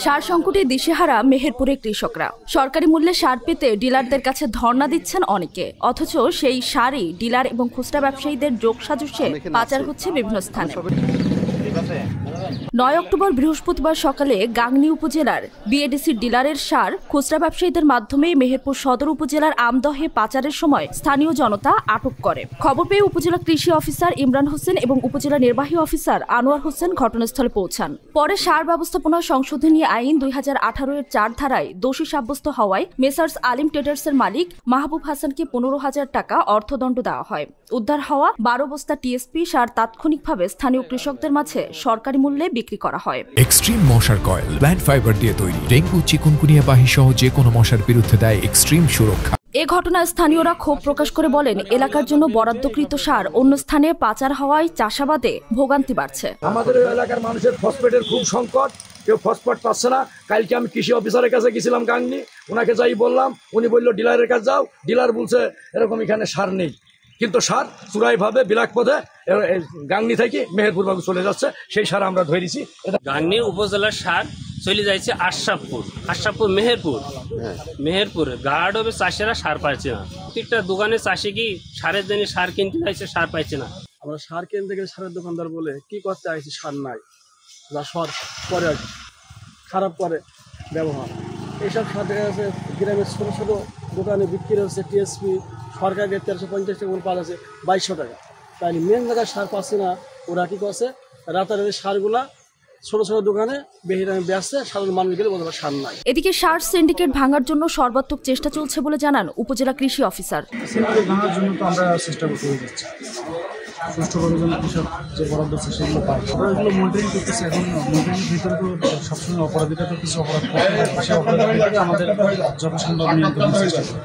সার সংকটে দিশেহারা মেহেরপুরে কৃষকরা। সরকারি মূল্যে সার পেতে ডিলারদের কাছে ধর্ণা দিচ্ছেন অনেকে, অথচ সেই সারই ডিলার এবং খুচরা ব্যবসায়ীদের যোগসাজশে পাচার হচ্ছে বিভিন্ন স্থানে। ৯ অক্টোবর বৃহস্পতিবার সকালে গাংনী উপজেলার বিএডিসি ডিলারের সার খুচরা ব্যবসায়ীদের মাধ্যমে মেহেরপুর সদর উপজেলার আমদহে পাচারের সময় স্থানীয় জনতা আটক করে। খবর পেয়ে উপজেলা কৃষি অফিসার ইমরান হোসেন এবং উপজেলা নির্বাহী অফিসার আনোয়ার হোসেন ঘটনাস্থলে পৌঁছান। পরে সার ব্যবস্থাপনা সংশোধনী আইন ২০১৮ এর ৪ ধারায় দোষী সাব্যস্ত হওয়ায় মেসার্স আলিম ট্রেডার্সের মালিক মাহবুব হাসানকে ১৫,০০০ টাকা অর্থদণ্ড দেওয়া হয়। উদ্ধার হওয়া ১২ বস্তা টিএসপি সার তাৎক্ষণিকভাবে স্থানীয় কৃষকদের মাঝে সরকারি মূল্যে বিক্রি করা হয়। এক্সট্রিম মশার কয়েল প্ল্যান্ট ফাইবার দিয়ে তৈরি, ডেঙ্গু, চিকুনগুনিয়া বাহি সহ যে কোনো মশার বিরুদ্ধে দেয় এক্সট্রিম সুরক্ষা। এ ঘটনায় স্থানীয়রা ক্ষোভ প্রকাশ করে বলেন, এলাকার জন্য বরাদ্দকৃত সার অন্য স্থানে পাচার হওয়ায় চাষাবাদে ভোগান্তি বাড়ছে। আমাদের এলাকার মানুষের ফসফেটের খুব সংকট, কেউ ফসফেট পাচ্ছে না। কালকে আমি কৃষি অফিসারের কাছে গেছিলাম গাংনী, ওনাকে যাই বললাম, উনি বলল ডিলারের কাছে যাও। ডিলার বলছে এরকম এখানে সার নেই, কিন্তু সার চুরাইভাবে বিলাক পথে গাংনী থেকে মেহেরপুর বাবু চলে যাচ্ছে। সেই সার আমরা ধরেছি। গাংনী উপজেলার সার চলে যাচ্ছে আশরাফপুর মেহেরপুর গার্ড হবে। চাষিরা সার পাচ্ছে না। প্রত্যেকটা দোকানে চাষি কি সারের জন্য সার কিনতে চাইছে, সার পাইছে না। আমরা সার কিনতে গেলে সারের দোকানদার বলে কি করতে চাইছি, সার নাই, যা সার পরে আর খারাপ করে ব্যবহার। এইসব সার দেখা যাচ্ছে গ্রামের ছোটো ছোটো দোকানে বিক্রি হচ্ছে টিএসপি সরকার ১৩৫০ টাকা পাওয়া যাচ্ছে ২২০০ টাকা। তাই মেন জায়গায় সার পাচ্ছে না। ওরা কি করছে, রাতারাতি সারগুলা ছোট ছোট দোকানে বেহিরামে বেচছে, সাধারণ মানুষ গেলে বলতে সার নাই। এদিকে সার সিন্ডিকেট ভাঙার জন্য সর্বাত্মক চেষ্টা চলছে বলে জানান উপজেলা কৃষি অফিসার। সিন্ডিকেট ভাঙার জন্য তো আমরা চেষ্টা করতে যাচ্ছি, সুষ্ঠুভাবে যেন কৃষক যে বরাদ্দ আছে সেগুলো পায়। আমরা এগুলো মনিটরিং করতেছি। এখন মনিটরিংয়ের ভিতরে তো সবসময় অপরাধীরা তো কিছু অপরাধ করতে, সেই অপরাধীদেরকে আমাদের যথাসম্ভব নিয়ন্ত্রণের চেষ্টা করি।